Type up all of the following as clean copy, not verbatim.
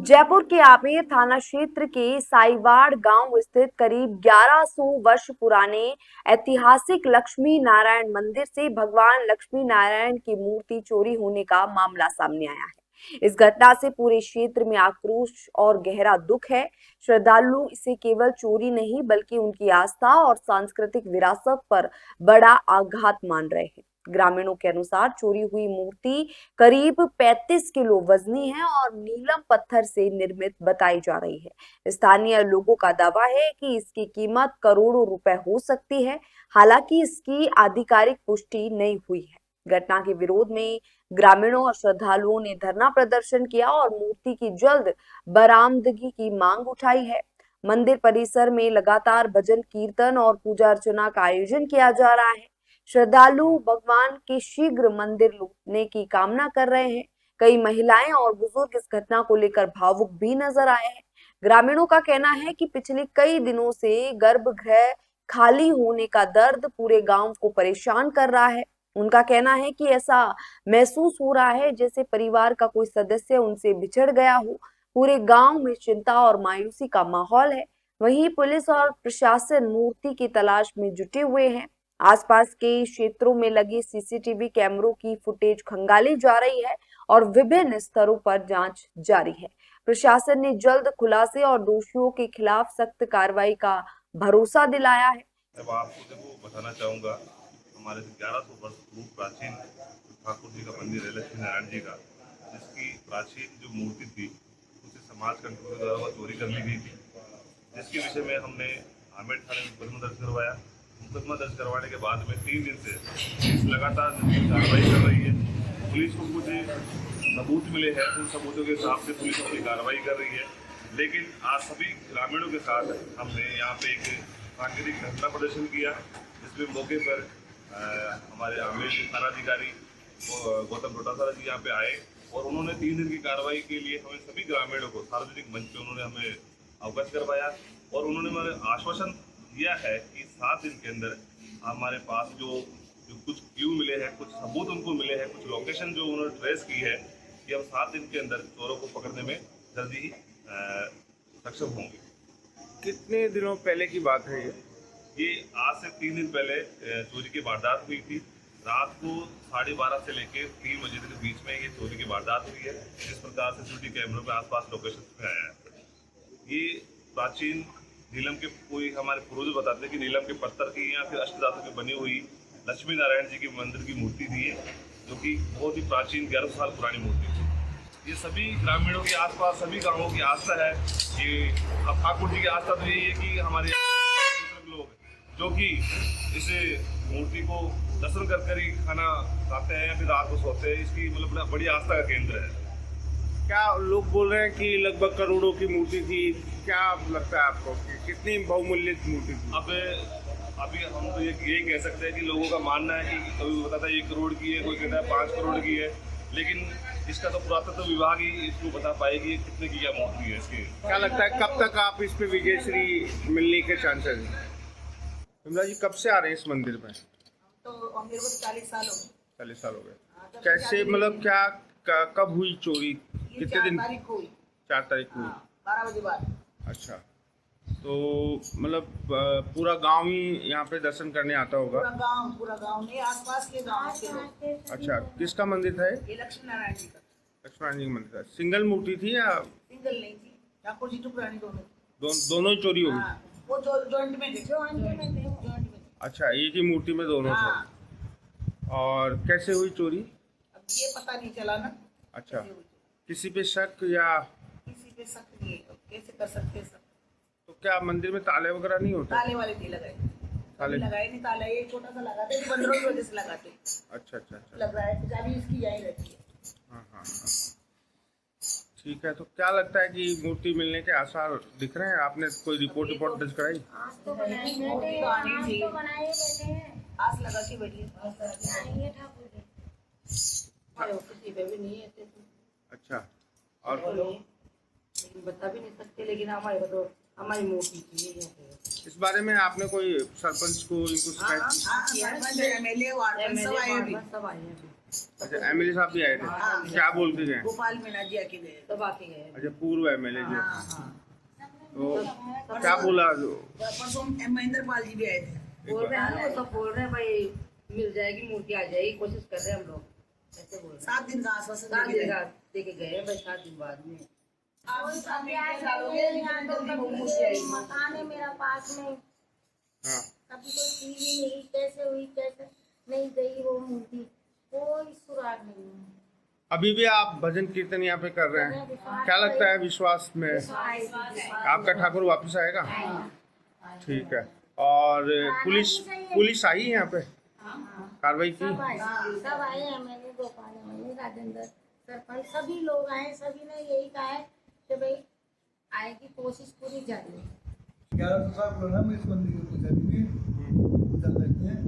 जयपुर के आमेर थाना क्षेत्र के साईवाड़ गांव स्थित करीब 1100 वर्ष पुराने ऐतिहासिक लक्ष्मी नारायण मंदिर से भगवान लक्ष्मी नारायण की मूर्ति चोरी होने का मामला सामने आया है। इस घटना से पूरे क्षेत्र में आक्रोश और गहरा दुख है। श्रद्धालु इसे केवल चोरी नहीं बल्कि उनकी आस्था और सांस्कृतिक विरासत पर बड़ा आघात मान रहे हैं। ग्रामीणों के अनुसार चोरी हुई मूर्ति करीब 35 किलो वजनी है और नीलम पत्थर से निर्मित बताई जा रही है। स्थानीय लोगों का दावा है कि इसकी कीमत करोड़ों रुपए हो सकती है। हालांकि इसकी आधिकारिक पुष्टि नहीं हुई है। घटना के विरोध में ग्रामीणों और श्रद्धालुओं ने धरना प्रदर्शन किया और मूर्ति की जल्द बरामदगी की मांग उठाई है। मंदिर परिसर में लगातार भजन कीर्तन और पूजा अर्चना का आयोजन किया जा रहा है। श्रद्धालु भगवान के शीघ्र मंदिर लौटने की कामना कर रहे हैं। कई महिलाएं और बुजुर्ग इस घटना को लेकर भावुक भी नजर आए हैं। ग्रामीणों का कहना है कि पिछले कई दिनों से गर्भगृह खाली होने का दर्द पूरे गांव को परेशान कर रहा है। उनका कहना है कि ऐसा महसूस हो रहा है जैसे परिवार का कोई सदस्य उनसे बिछड़ गया हो। पूरे गांव में चिंता और मायूसी का माहौल है। वहीं पुलिस और प्रशासन मूर्ति की तलाश में जुटे हुए हैं। आसपास के क्षेत्रों में लगे सीसीटीवी कैमरों की फुटेज खंगाली जा रही है और विभिन्न स्तरों पर जांच जारी है। प्रशासन ने जल्द खुलासे और दोषियों के खिलाफ सख्त कार्रवाई का भरोसा दिलाया है। अब आपको देखो बताना चाहूँगा, हमारे 1100 वर्ष पूर्व प्राचीन ठाकुर जी का मंदिर है लक्ष्मी नारायण जी का, जिसकी प्राचीन जो मूर्ति थी उसे समाज कंट्रोल के द्वारा चोरी कर ली गई थी, जिसके विषय में हमने आमेर थाने में मुकदमा दर्ज करवाया। मुकदमा दर्ज करवाने के बाद में 3 दिन से पुलिस लगातार कार्रवाई कर रही है। पुलिस को कुछ सबूत मिले हैं, उन सबूतों के हिसाब से पुलिस अपनी कार्रवाई कर रही है। लेकिन आज सभी ग्रामीणों के साथ हमने यहाँ पे एक सांकेतिक धरना प्रदर्शन किया, जिसमें मौके पर हमारे आमेर के थानाधिकारी गौतम डोटासरा जी यहाँ पे आए और उन्होंने 3 दिन की कार्रवाई के लिए हमें सभी ग्रामीणों को सार्वजनिक मंच पे उन्होंने हमें अवगत करवाया और उन्होंने हमें आश्वासन दिया है कि 7 दिन के अंदर हमारे पास जो कुछ क्लू मिले हैं, कुछ सबूत उनको मिले हैं, कुछ लोकेशन जो उन्होंने ट्रेस की है, कि हम 7 दिन के अंदर चोरों को पकड़ने में जल्दी ही सक्षम होंगे। कितने दिनों पहले की बात है ये आज से 3 दिन पहले चोरी की वारदात हुई थी। रात को 12:30 से लेकर 3 बजे के बीच में ये चोरी की वारदात हुई है। जिस प्रकार से सीसीटीवी कैमरों में आसपास लोकेशन में आया है, ये प्राचीन नीलम के कोई हमारे पूर्वज बताते हैं कि नीलम के पत्थर की या फिर अष्टधातु की बनी हुई लक्ष्मी नारायण जी की मंदिर की मूर्ति थी, जो कि बहुत ही प्राचीन 1100 साल पुरानी मूर्ति थी। ये सभी ग्रामीणों के आसपास सभी गांवों की आस्था है कि अब ठाकुर जी की आस्था तो यही है कि हमारे लोग जो कि इस मूर्ति को दर्शन कर ही खाना खाते हैं या फिर रात को सोते हैं, इसकी मतलब बड़ी आस्था का केंद्र है। क्या लोग बोल रहे हैं कि लगभग करोड़ों की मूर्ति थी? क्या लगता है आपको कि कितनी बहुमूल्य मूर्ति थी? अब अभी हम तो यही कह सकते हैं कि लोगों का मानना है कि कोई बताता है 1 करोड़ की है, कोई कहता है 5 करोड़ की है, लेकिन इसका तो पुरातत्व विभाग ही इसको बता पाएगी कितने की क्या मूर्ति है इसकी। क्या लगता है कब तक आप इस पे विजयश्री मिलने के चांसेस हैं? विमला जी कब से आ रहे हैं इस मंदिर में? तो मेरे को 40 साल हो गए। 40 साल हो गए। कैसे मतलब क्या कब हुई चोरी? कितने दिन? 4 तारीख को हुई। 4 तारीख को। 12 बजे बाद। अच्छा, तो मतलब पूरा गांव ही यहाँ पे दर्शन करने आता होगा? पूरा गांव नहीं, आसपास के गांव के लोग। अच्छा, किसका मंदिर था ये लक्ष्मी नारायण जी का। लक्ष्मी नारायण जी का मंदिर था। सिंगल मूर्ति थी या? सिंगल नहीं थी, ठाकुर जी टुकरानी दोनों। दोनों ही चोरी हो गई? वो जॉइंट में थे। अच्छा, एक ही मूर्ति में दोनों थे। और कैसे हुई चोरी? अब ये पता नहीं चला ना। अच्छा, किसी पे शक या? किसी पे शक नहीं है, तो कैसे कर सकते हैं? तो क्या मंदिर में ताले वगैरह नहीं होते? ताले वाले नहीं लगाए। ताले लगाए नहीं, ताला ये छोटा सा लगाते हैं, बंदरों की वजह से लगाते। अच्छा अच्छा अच्छा, लग रहा है चाबी इसकी यही रहती है। हाँ हाँ हाँ, ठीक है। तो क्या लगता है कि मूर्ति मिलने के आसार दिख रहे हैं? आपने कोई रिपोर्ट दर्ज कराई? आस लगा के बैठी। अच्छा, और बता भी नहीं सकते, लेकिन हमारे को तो हमारी मूर्ति थी। इस बारे में आपने कोई सरपंच को इनको शिकायत की? सरपंच, एमएलए, वार्ड सब आए। अच्छा, एमएलए साहब भी आए थे, क्या बोल के गए? गोपाल मीणा जी आके गए। सब आके गए। अच्छा, पूर्व एमएलए जो, हाँ हाँ। तो क्या बोला जो? परसों महेंद्र पाल जी भी आए थे। बोल रहे हैं ना, वो सब बोल रहे हैं भाई मिल जाएगी, मूर्ति आ जाएगी, कोशिश कर रहे हैं हम लोग, ऐसे बोल रहे हैं। 7 दिन का आश्वासन 7 देके दिन गए। का देके गए हैं भाई, 7 दिन बाद में। मकान है मेरा पास में, हाँ, कभी कोई चीज ही नहीं, कैसे हुई कैसे नहीं गई वो मूर्ति, कोई सुराग नहीं है। अभी भी आप भजन कीर्तन यहाँ पे कर रहे हैं, क्या लगता है विश्वास में आपका ठाकुर वापस आएगा? ठीक है। और पुलिस आई है यहाँ पे, कार्रवाई की? सब आए हैं, मैंने गोपाल मैंने राजेंद्र सरपंच सभी लोग आए, सभी ने यही कहा है कि भाई आए की कोशिश पूरी जारी है। 1100 साल पुराना में इस मंदिर की पूजा की पूजा करते हैं,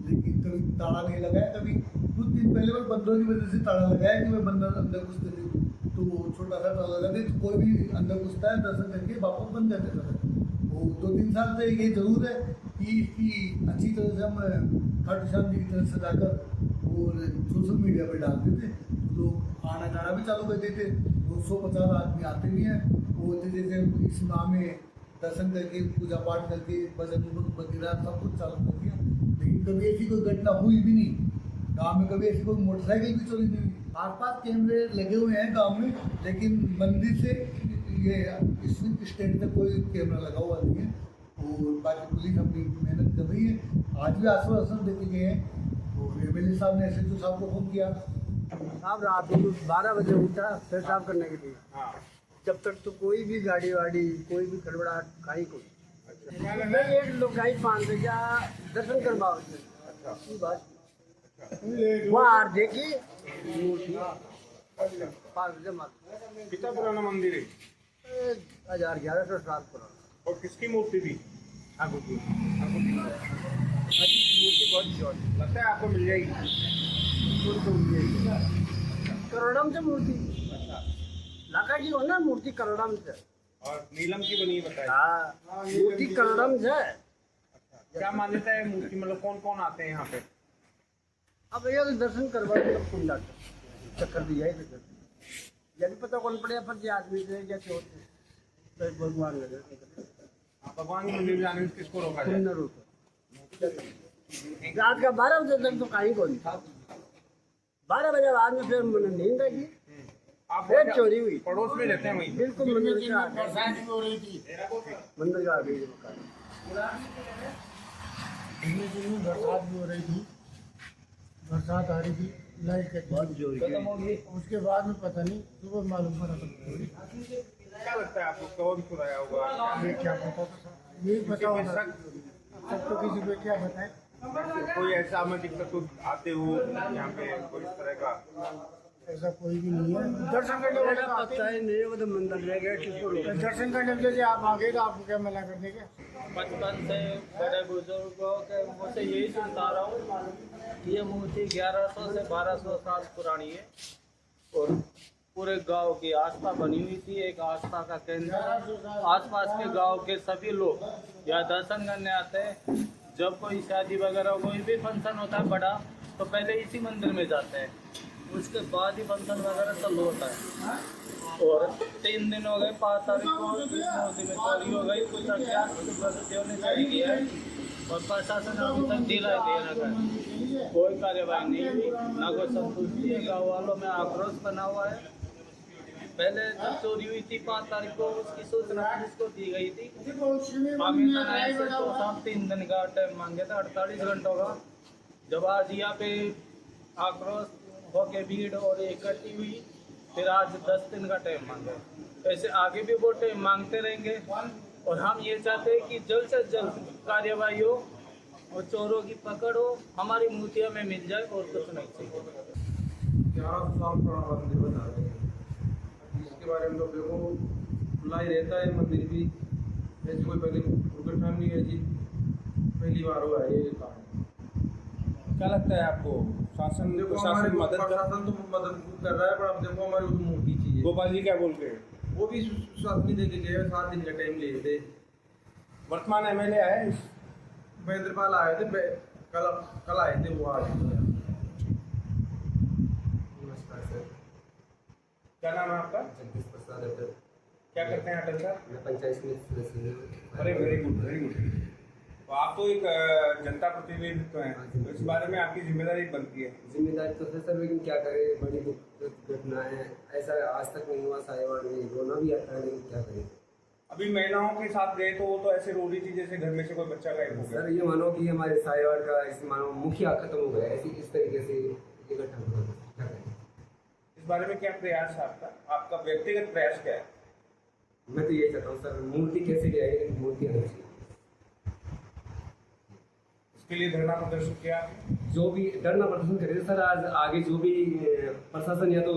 लेकिन कभी ताला नहीं लगाया, कभी कुछ दिन पहले वो बंदरों की वजह से ताला लगाया कि मैं बंदर अंदर घुसते थे, तो वो छोटा सा ताला लगा दे तो कोई भी अंदर घुसता है, दर्शन करके वापस बंद कर देता है। वो 2-3 साल से ये जरूर है कि इसकी अच्छी तरह से हम खाटू श्याम जी की तरह सजाकर और सोशल मीडिया पर डालते थे, लोग आना जाना भी चालू कर देते, 250 आदमी आते भी हैं। वो जैसे इस माह में दर्शन करके पूजा पाठ करके भजन वगैरह सब कुछ चालू कर दिया, लेकिन कभी ऐसी कोई घटना हुई भी नहीं। गांव में कभी ऐसी कोई मोटरसाइकिल भी चोरी नहीं हुई। आसपास कैमरे लगे हुए हैं गांव में, लेकिन मंदिर से ये स्टैंड तक कोई कैमरा लगा हुआ नहीं है। और बाकी पुलिस अपनी मेहनत कर रही है। आज भी आश्वासन देते गए हैं और एमएलए साहब ने एसएचओ साहब को फोन किया। साहब रात को 12 बजे उठा पेशाब करने के लिए, हाँ, जब तक तो कोई भी गाड़ी वाड़ी कोई भी खड़बड़ाहट खाई कोई अच्छा, नहीं, एक लोग गाई पान से क्या दर्शन करवाओ अच्छा, की बात वहाँ देखी मूर्ति पाँच जमा कितना पुराना मंदिर है? 1100 साल पुराना। और किसकी मूर्ति थी? ठाकुर की ठाकुर की। मूर्ति बहुत चौड़ी, लगता है आपको मिल जाएगी? करोड़म से मूर्ति लाका जी हो ना, मूर्ति करोड़म से। और नीलम की बनी बताए? हाँ, मूर्ति करोड़म से। क्या मान्यता है मूर्ति, मतलब कौन कौन आते हैं यहाँ पे? अब भैया तो दर्शन करवा के कुंडा चक्कर दिया ही तो यदि पता कौन पड़े पर जे आदमी से जैसे होते तो भगवान लगे भगवान के मंदिर जाने में किसको रोका जाए? न रोको। रात का 12 बजे तक तो कहीं को नहीं था, 12 बजे बाद में फिर मैंने नींद आई, आप फिर चोरी हुई। पड़ोस में रहते हैं वहीं? बिल्कुल मंदिर का बरसात भी हो रही थी, मंदिर का आगे मकान। बरसात भी हो रही थी, बरसात आ रही थी, लाइट के बहुत जोर की। उसके बाद में पता नहीं सुबह मालूम पड़ा क्या लगता है आपको कौन चुराया होगा? ये क्या पता था, यही पता होगा सब तो किसी को क्या बताए। कोई ऐसा में दिक्कत तो आते हो यहाँ पे कोई इस तरह का? ऐसा कोई भी नहीं है। दर्शन करने वाले तो आते पता ही नहीं, वो तो मंदिर रह गया किसको हैं। दर्शन करने के लिए आप आगे तो आपको क्या मना कर देंगे। बचपन से बड़े बुजुर्गों के मुँह से यही सुनता रहा हूँ कि ये मूर्ति 1100 से 1200 साल पुरानी है और पूरे गांव की आस्था बनी हुई थी, एक आस्था का केंद्र। आसपास के गांव के सभी लोग यहाँ दर्शन करने आते हैं। जब कोई शादी वगैरह कोई भी फंक्शन होता है बड़ा तो पहले इसी मंदिर में जाते हैं, उसके बाद ही फंक्शन वगैरह सब होता है। और 3 दिन हो गए, 5 तारीख को इस मूर्ति में चोरी हो गई, कुछ अज्ञात सदस्यों ने चोरी किया है और प्रशासन अभी तक ढिलाई दे रखा है, कोई कार्यवाही नहीं हुई, ना कोई संतुष्टि है। गाँव वालों में आक्रोश बना हुआ है। पहले जब चोरी हुई थी 5 तारीख को, उसकी सूचना पुलिस को दी गई थी। हमें थाने से तो साहब 3 दिन का टाइम मांगे था, 48 घंटों का। जब आज यहाँ पे आक्रोश होके भीड़ और इकट्ठी हुई, फिर आज 10 दिन का टाइम मांगा। ऐसे आगे भी वो टाइम मांगते रहेंगे और हम ये चाहते हैं कि जल्द से जल्द कार्यवाही हो और चोरों की पकड़ हो, हमारी मूर्तियाँ में मिल जाए और कुछ नहीं चाहिए। 1100 साल पुराना मंदिर बना है, इसके बारे में तो देखो खुला ही रहता है मंदिर भी, ऐसी कोई पहले दुर्घटना नहीं है जी, पहली बार हुआ है ये काम। क्या लगता है आपको शासन देखो प्रशासन मदद कर? प्रशासन तो मदद कर रहा है, पर अब देखो हमारी वो तो मूर्ति चाहिए। गोपाल जी क्या बोल रहे हैं? वो भी शासन दे के गए, 7 दिन का टाइम लिए थे। वर्तमान एमएलए आए? महेंद्र पाल आए थे, कल आए थे वो आज। क्या नाम है आपका? जगदीश प्रसाद अटल। क्या करते हैं अटल साहब? मैं पंचायत समिति सदस्य हूँ। अरे वेरी गुड वेरी गुड। तो आप तो एक जनता प्रतिनिधित्व हैं, तो इस बारे में आपकी जिम्मेदारी बनती है। जिम्मेदारी तो है सर, लेकिन क्या करें, बड़ी दुखद घटना है। ऐसा आज तक नहीं हुआ साहिवाल में, रोना भी आता है, लेकिन क्या करें। अभी महिलाओं के साथ गए तो वो तो ऐसे रो रही थी जैसे घर में से कोई बच्चा गायब हो गया। सर ये मानो कि हमारे साहिवाल का इस मानो मुखिया खत्म हो गया, ऐसी इस तरीके से ये घटना हो गई। क्या करें। इस बारे में क्या प्रयास है आपका? आपका व्यक्तिगत प्रयास क्या है? मैं तो यही चाहता हूँ सर, मूर्ति कैसे भी आएगी, मूर्ति आनी चाहिए। इसके लिए धरना प्रदर्शन किया आपने? जो भी धरना प्रदर्शन करें सर, आज आगे जो भी प्रशासन या तो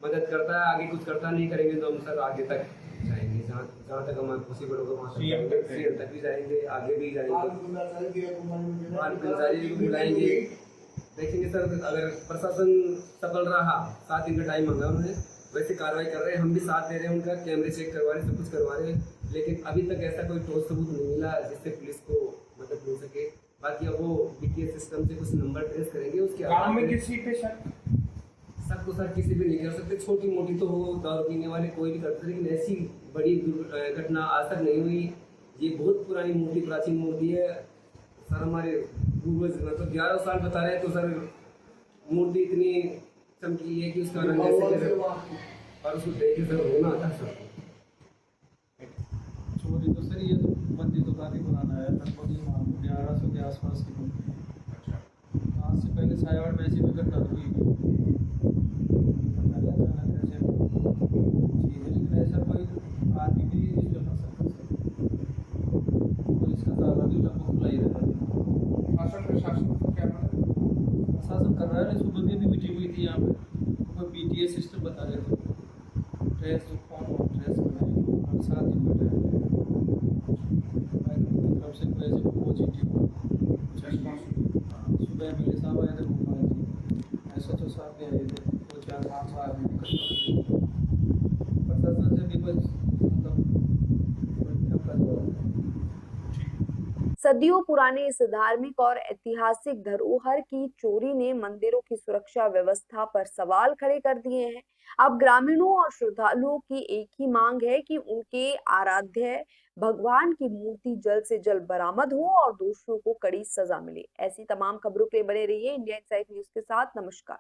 मदद करता है, आगे कुछ करता नहीं करेंगे तो हम सर आगे तक जाएंगे, जहाँ तक हमारा पॉसिबल होगा वहाँ सीएम तक भी जाएंगे, आगे भी जाएंगे, बाल गुलजारी भी बुलाएंगे। देखेंगे सर, अगर प्रशासन सफल रहा, 7 दिन का टाइम मांगा उन्होंने, वैसे कार्रवाई कर रहे हैं, हम भी साथ दे रहे हैं उनका, कैमरे चेक करवा रहे हैं, सब कुछ करवा रहे हैं, लेकिन अभी तक ऐसा कोई ठोस सबूत नहीं मिला जिससे पुलिस को मदद मिल सके। बाकी अब वो बीटीएस सिस्टम से कुछ नंबर ट्रेस करेंगे, उसके गाँव में किसी पे शक सबको सर किसी भी नहीं कर सकते। छोटी मोटी तो हो, दारू पीने वाले कोई भी करते, लेकिन ऐसी बड़ी घटना आज तक नहीं हुई। ये बहुत पुरानी मूर्ति, प्राचीन मूर्ति है सर। हमारे पूर्वज मतलब 11 साल बता रहे हैं, तो सर मूर्ति इतनी चमकी है कि उसका रंग ऐसे और उसको देख के सर रोना आता सर। चोरी तो सर ये तो मंदिर तो काफ़ी पुराना है, लगभग 1100 के आसपास की मूर्ति है। अच्छा। आज से पहले साहिवाल में ऐसी कोई घटना हुई नहीं। पता नहीं अचानक ऐसे चीज़ है, लेकिन ऐसा कोई आदमी भी इस पे फंस सकता है, तो इसका ताला भी लगभग खुला ही रहता है। शासन प्रशासन को क्या मदद? प्रशासन कर रहा है। सुबह में भी मीटिंग हुई थी यहाँ पे, तो कोई बीटीएस सिस्टम बता रहे थे, ट्रेस कौन ट्रेस कर रहे हैं, और 7 दिन का टाइम है। तरफ से कोई ऐसे पॉजिटिव सुबह मेरे साहब आए थे घूमने थी, SHO साहब भी आए थे, 2-4-5 साहब प्रशासन से भी कुछ मतलब सदियों पुराने इस धार्मिक और ऐतिहासिक धरोहर की चोरी ने मंदिरों की सुरक्षा व्यवस्था पर सवाल खड़े कर दिए हैं। अब ग्रामीणों और श्रद्धालुओं की एक ही मांग है कि उनके आराध्य भगवान की मूर्ति जल्द से जल्द बरामद हो और दोषियों को कड़ी सजा मिले। ऐसी तमाम खबरों के लिए बने रहिए इंडिया इनसाइट न्यूज के साथ। नमस्कार।